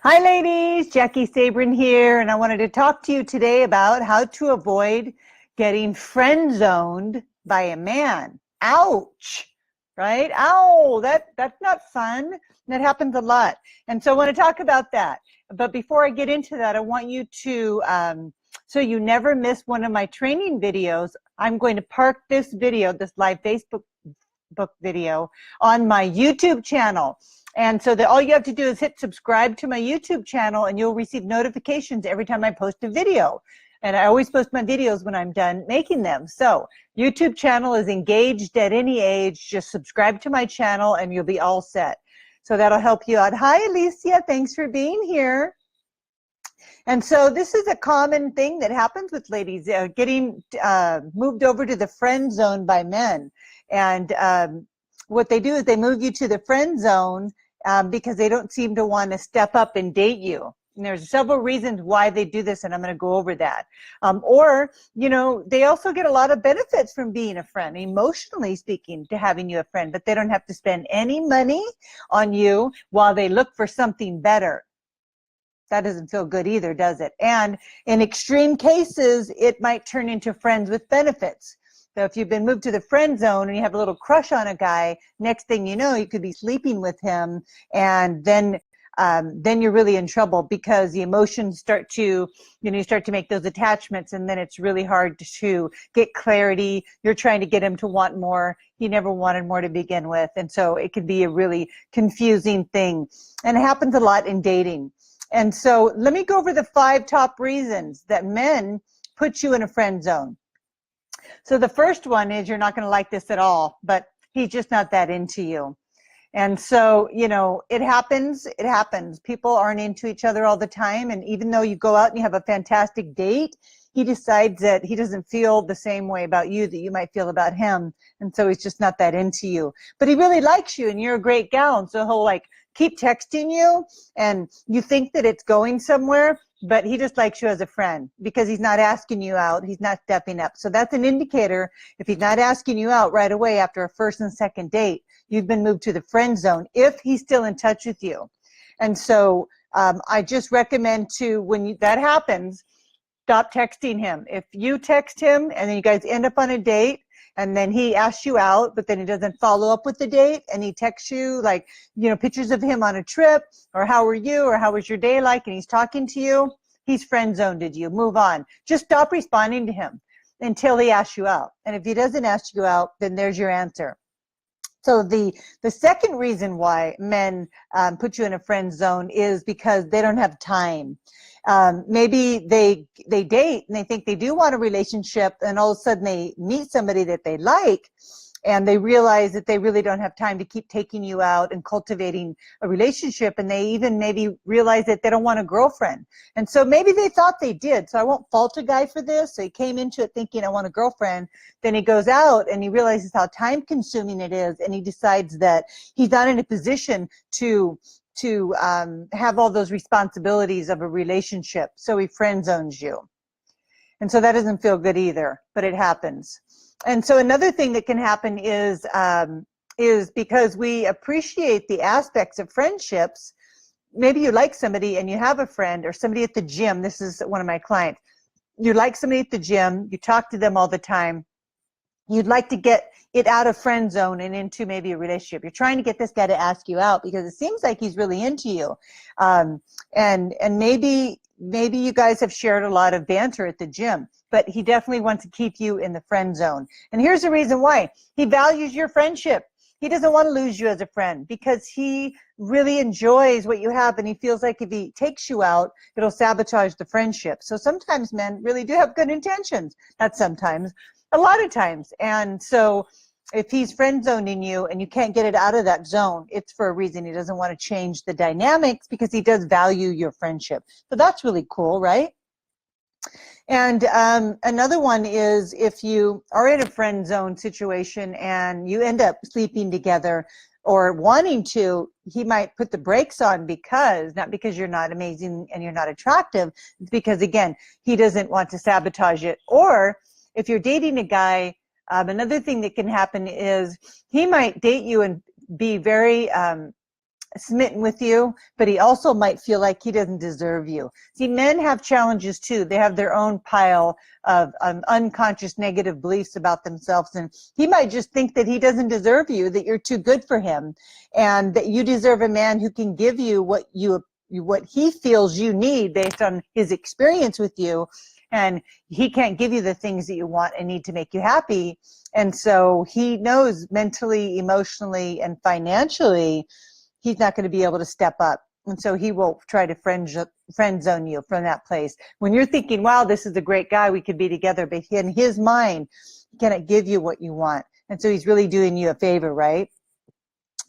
Hi ladies, Jackie Sabrin here, and I wanted to talk to you today about how to avoid getting friend zoned by a man. Ouch, right? Ow, that's not fun. That happens a lot. And so I want to talk about that. But before I get into that, I want you to, so you never miss one of my training videos, I'm going to park this video, this live Facebook video on my YouTube channel. And so that all you have to do is hit subscribe to my YouTube channel and you'll receive notifications every time I post a video. And I always post my videos when I'm done making them. So YouTube channel is engaged at any age. Just subscribe to my channel and you'll be all set. So that'll help you out. Hi, Alicia. Thanks for being here. And so this is a common thing that happens with ladies, getting moved over to the friend zone by men. And what they do is they move you to the friend zone because they don't seem to want to step up and date you. And there's several reasons why they do this, and I'm going to go over that. Or, you know, they also get a lot of benefits from being a friend, emotionally speaking, to having you a friend, but they don't have to spend any money on you while they look for something better. That doesn't feel good either, does it? And in extreme cases, it might turn into friends with benefits. So if you've been moved to the friend zone and you have a little crush on a guy, next thing you know, you could be sleeping with him, and then you're really in trouble because the emotions start to, you start to make those attachments, and then it's really hard to get clarity. You're trying to get him to want more. He never wanted more to begin with, and so it could be a really confusing thing. And it happens a lot in dating. And so let me go over the 5 top reasons that men put you in a friend zone. So the first one is you're not going to like this at all, but he's just not that into you. And so, it happens. It happens. People aren't into each other all the time. And even though you go out and you have a fantastic date, he decides that he doesn't feel the same way about you that you might feel about him. And so he's just not that into you. But he really likes you and you're a great gal. And so he'll keep texting you and you think that it's going somewhere, but he just likes you as a friend because he's not asking you out. He's not stepping up. So that's an indicator. If he's not asking you out right away after a first and second date, you've been moved to the friend zone if he's still in touch with you. And so I just recommend when that happens, stop texting him. If you text him and then you guys end up on a date and then he asks you out, but then he doesn't follow up with the date and he texts you pictures of him on a trip or how are you or how was your day like, and he's talking to you, he's friend zoned you. Move on. Just stop responding to him until he asks you out. And if he doesn't ask you out, then there's your answer. So the second reason why men put you in a friend zone is because they don't have time. Maybe they date and they think they do want a relationship, and all of a sudden they meet somebody that they like, and they realize that they really don't have time to keep taking you out and cultivating a relationship, and they even maybe realize that they don't want a girlfriend. And so maybe they thought they did, so I won't fault a guy for this. So he came into it thinking, I want a girlfriend. Then he goes out and he realizes how time consuming it is, and he decides that he's not in a position to have all those responsibilities of a relationship, so he friend zones you. And so that doesn't feel good either, but it happens. And so another thing that can happen is because we appreciate the aspects of friendships. Maybe you like somebody and you have a friend or somebody at the gym. This is one of my clients. You like somebody at the gym, you talk to them all the time. You'd like to get it out of friend zone and into maybe a relationship. You're trying to get this guy to ask you out because it seems like he's really into you. And maybe you guys have shared a lot of banter at the gym, but he definitely wants to keep you in the friend zone. And here's the reason why. He values your friendship. He doesn't want to lose you as a friend because he really enjoys what you have, and he feels like if he takes you out, it'll sabotage the friendship. So sometimes men really do have good intentions. Not sometimes, a lot of times. And so if he's friend zoning you and you can't get it out of that zone, it's for a reason. He doesn't want to change the dynamics because he does value your friendship. So that's really cool, right? And another one is if you are in a friend zone situation and you end up sleeping together or wanting to, he might put the brakes on not because you're not amazing and you're not attractive, because again, he doesn't want to sabotage it. Or if you're dating a guy, another thing that can happen is he might date you and be very smitten with you, but he also might feel like he doesn't deserve you. See, men have challenges too. They have their own pile of unconscious negative beliefs about themselves, and he might just think that he doesn't deserve you, that you're too good for him, and that you deserve a man who can give you what he feels you need based on his experience with you, and he can't give you the things that you want and need to make you happy. And so he knows mentally, emotionally, and financially he's not going to be able to step up. And so he will try to friend zone you from that place. When you're thinking, wow, this is a great guy, we could be together, but in his mind, he cannot give you what you want. And so he's really doing you a favor, right?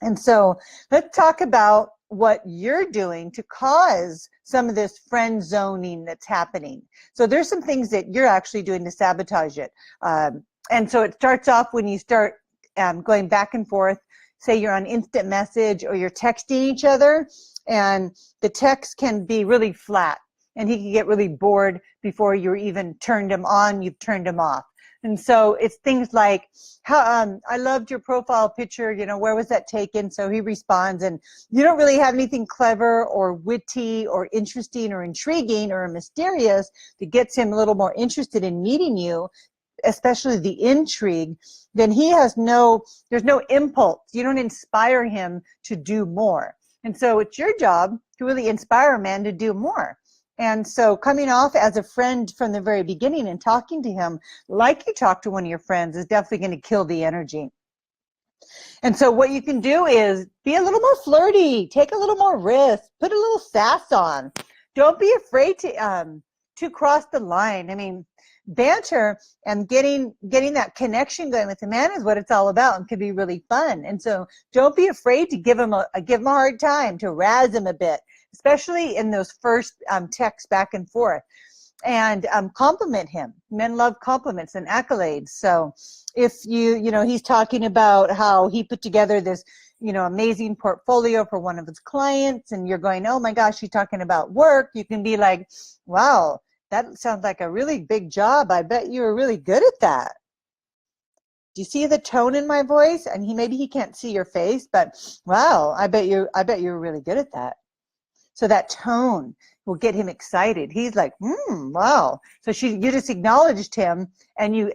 And so let's talk about what you're doing to cause some of this friend zoning that's happening. So there's some things that you're actually doing to sabotage it. And so it starts off when you start going back and forth. Say you're on instant message or you're texting each other, and the text can be really flat, and he can get really bored before you're even turned him on, you've turned him off. And so it's things like, how I loved your profile picture, you know, where was that taken? So he responds, and you don't really have anything clever or witty or interesting or intriguing or mysterious that gets him a little more interested in meeting you, especially the intrigue. Then there's no impulse. You don't inspire him to do more. And so it's your job to really inspire a man to do more. And so coming off as a friend from the very beginning and talking to him like you talk to one of your friends is definitely going to kill the energy. And so what you can do is be a little more flirty, take a little more risk, put a little sass on. Don't be afraid to cross the line. I mean, banter and getting that connection going with the man is what it's all about, and can be really fun. And so don't be afraid to give him a hard time, to razz him a bit, especially in those first texts back and forth, and compliment him. Men love compliments and accolades. So if he's talking about how he put together this amazing portfolio for one of his clients, and you're going, oh my gosh, he's talking about work, you can be like, wow, that sounds like a really big job. I bet you were really good at that. Do you see the tone in my voice? And maybe he can't see your face, but wow, I bet you were really good at that. So that tone will get him excited. He's like, wow. So you just acknowledged him, and you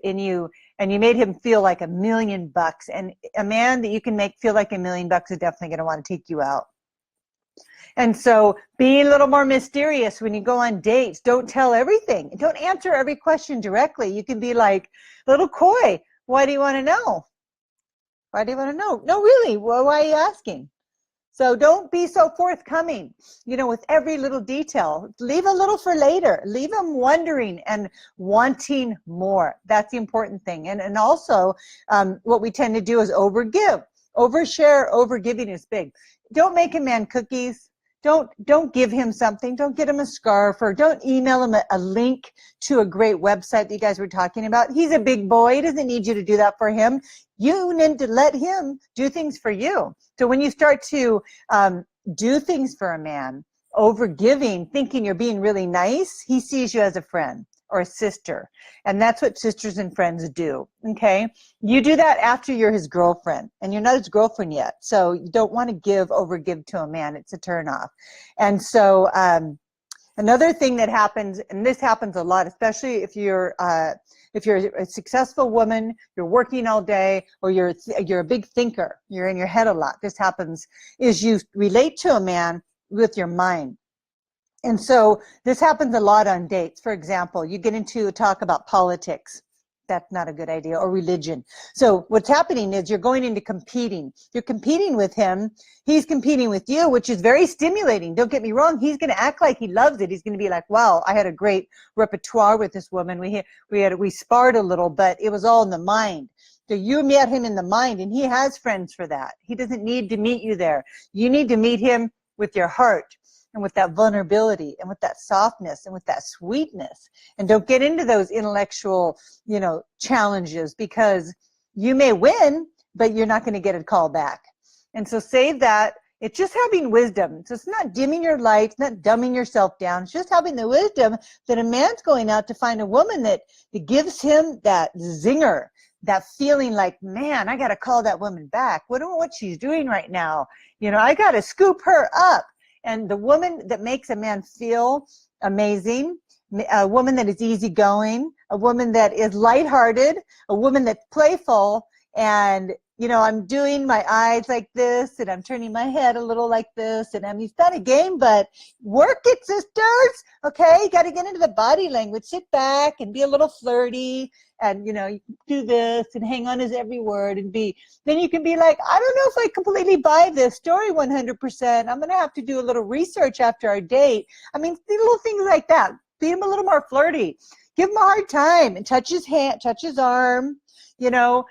made him feel like $1 million. And a man that you can make feel like $1 million is definitely going to want to take you out. And so be a little more mysterious when you go on dates. Don't tell everything. Don't answer every question directly. You can be like a little coy. Why do you want to know? Why do you want to know? No, really. Well, why are you asking? So don't be so forthcoming, with every little detail. Leave a little for later. Leave them wondering and wanting more. That's the important thing. And also what we tend to do is overgive. Overshare, overgiving is big. Don't make a man cookies. Don't give him something. Don't get him a scarf, or don't email him a link to a great website that you guys were talking about. He's a big boy. He doesn't need you to do that for him. You need to let him do things for you. So when you start to do things for a man, over giving, thinking you're being really nice, he sees you as a friend or a sister. And that's what sisters and friends do, okay? You do that after you're his girlfriend, and you're not his girlfriend yet. So you don't want to over give to a man. It's a turnoff. And so another thing that happens, and this happens a lot, especially if you're a successful woman, you're working all day, or you're a big thinker, you're in your head a lot. This happens is you relate to a man with your mind. And so this happens a lot on dates. For example, you get into a talk about politics. That's not a good idea, or religion. So what's happening is you're going into competing. You're competing with him. He's competing with you, which is very stimulating. Don't get me wrong. He's going to act like he loves it. He's going to be like, wow, I had a great repertoire with this woman. We sparred a little, but it was all in the mind. So you met him in the mind, and he has friends for that. He doesn't need to meet you there. You need to meet him with your heart, and with that vulnerability, and with that softness, and with that sweetness. And don't get into those intellectual, challenges, because you may win, but you're not going to get a call back. And so save that. It's just having wisdom. So it's not dimming your lights, not dumbing yourself down. It's just having the wisdom that a man's going out to find a woman that gives him that zinger, that feeling like, man, I got to call that woman back. What she's doing right now. You know, I got to scoop her up. And the woman that makes a man feel amazing, a woman that is easygoing, a woman that is lighthearted, a woman that's playful, and you know, I'm doing my eyes like this, and I'm turning my head a little like this, and it's not a game, but work it, sisters. Okay, you got to get into the body language. Sit back and be a little flirty, and you know, you can do this and hang on his every word, and then you can be like, I don't know if I completely buy this story 100%. I'm gonna have to do a little research after our date. I mean, little things like that. Be him a little more flirty. Give him a hard time and touch his hand, touch his arm. You know,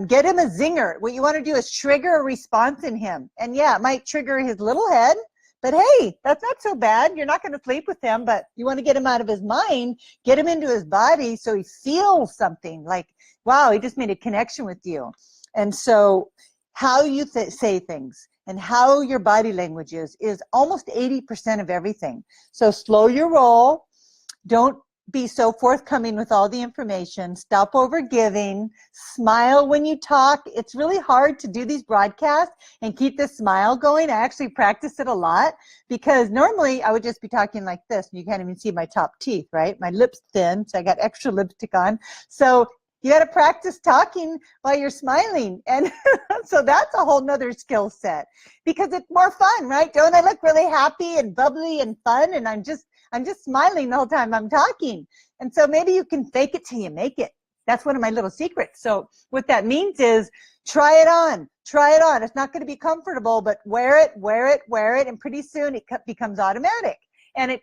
get him a zinger. What you want to do is trigger a response in him. And yeah, it might trigger his little head, but hey, that's not so bad. You're not going to sleep with him, but you want to get him out of his mind, get him into his body so he feels something like, wow, he just made a connection with you. And so how you say things and how your body language is almost 80% of everything. So slow your roll. Don't be so forthcoming with all the information. Stop over giving. Smile when you talk. It's really hard to do these broadcasts and keep the smile going. I actually practice it a lot because normally I would just be talking like this. You can't even see my top teeth, right? My lips thin, so I got extra lipstick on. So you got to practice talking while you're smiling. And so that's a whole nother skill set because it's more fun, right? Don't I look really happy and bubbly and fun? And I'm just smiling the whole time I'm talking. And so maybe you can fake it till you make it. That's one of my little secrets. So what that means is try it on. Try it on. It's not going to be comfortable, but wear it, wear it, wear it. And pretty soon it becomes automatic. And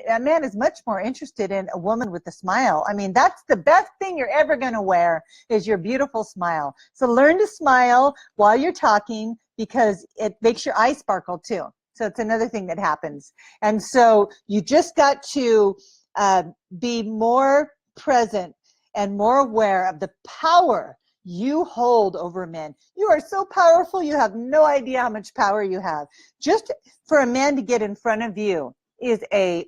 a man is much more interested in a woman with a smile. I mean, that's the best thing you're ever going to wear is your beautiful smile. So learn to smile while you're talking because it makes your eyes sparkle too. So it's another thing that happens. And so you just got to be more present and more aware of the power you hold over men. You are so powerful, you have no idea how much power you have. Just for a man to get in front of you is a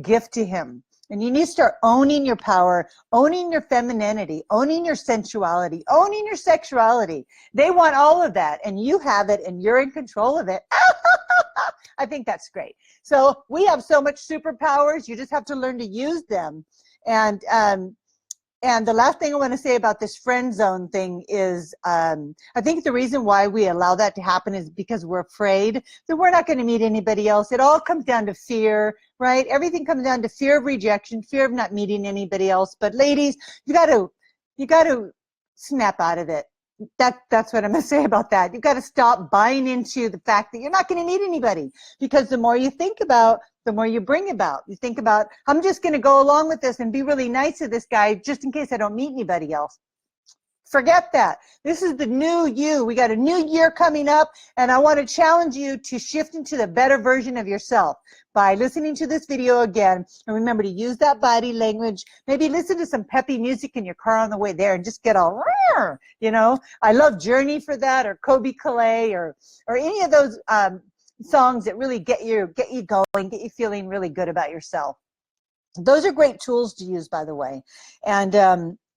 gift to him. And you need to start owning your power, owning your femininity, owning your sensuality, owning your sexuality. They want all of that, and you have it, and you're in control of it. I think that's great. So we have so much superpowers. You just have to learn to use them. And the last thing I want to say about this friend zone thing is I think the reason why we allow that to happen is because we're afraid that we're not going to meet anybody else. It all comes down to fear, right? Everything comes down to fear of rejection, fear of not meeting anybody else. But ladies, you got to snap out of it. That's what I'm going to say about that. You've got to stop buying into the fact that you're not going to meet anybody, because the more you think about, the more you bring about. You think about, I'm just going to go along with this and be really nice to this guy just in case I don't meet anybody else. Forget that. This is the new you. We got a new year coming up, and I want to challenge you to shift into the better version of yourself by listening to this video again. And remember to use that body language. Maybe listen to some peppy music in your car on the way there and just get all, you know. I love Journey for that, or Kobe Calais, or any of those songs that really get you going, get you feeling really good about yourself. Those are great tools to use, by the way.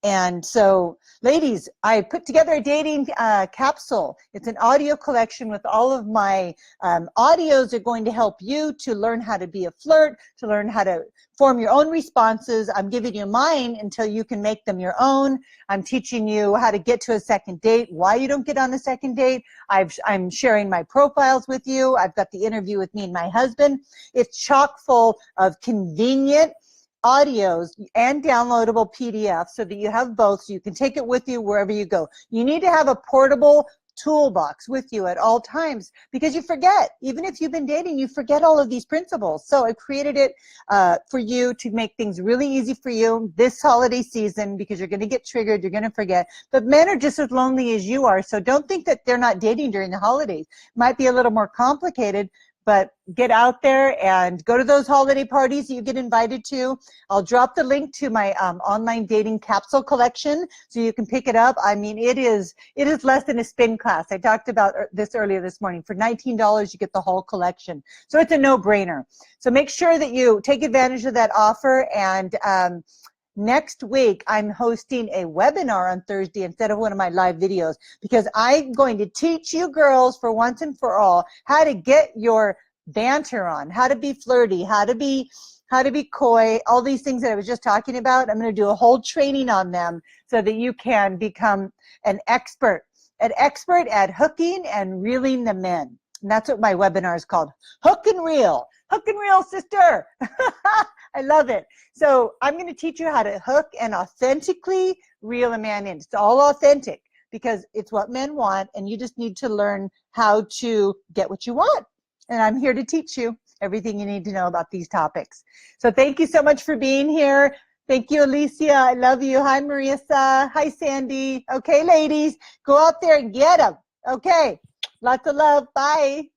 And so, ladies, I put together a dating capsule. It's an audio collection with all of my audios are going to help you to learn how to be a flirt, to learn how to form your own responses. I'm giving you mine until you can make them your own. I'm teaching you how to get to a second date, why you don't get on a second date. I'm sharing my profiles with you. I've got the interview with me and my husband. It's chock full of convenient audios and downloadable PDFs so that you have both, so you can take it with you wherever you go. You need to have a portable toolbox with you at all times, because you forget. Even if you've been dating, you forget all of these principles. So I created it for you to make things really easy for you this holiday season, because you're going to get triggered, you're going to forget. But men are just as lonely as you are, so don't think that they're not dating during the holidays. Might be a little more complicated, but get out there and go to those holiday parties that you get invited to. I'll drop the link to my online dating capsule collection so you can pick it up. I mean, it is less than a spin class. I talked about this earlier this morning. For $19, you get the whole collection. So it's a no-brainer. So make sure that you take advantage of that offer, and next week I'm hosting a webinar on Thursday instead of one of my live videos, because I'm going to teach you girls for once and for all how to get your banter on, how to be flirty, how to be coy, all these things that I was just talking about. I'm going to do a whole training on them so that you can become an expert at hooking and reeling them in. And that's what my webinar is called. Hook and reel. Hook and reel, sister. I love it. So I'm going to teach you how to hook and authentically reel a man in. It's all authentic because it's what men want, and you just need to learn how to get what you want. And I'm here to teach you everything you need to know about these topics. So thank you so much for being here. Thank you, Alicia. I love you. Hi, Marissa. Hi, Sandy. Okay, ladies, go out there and get them. Okay, lots of love. Bye.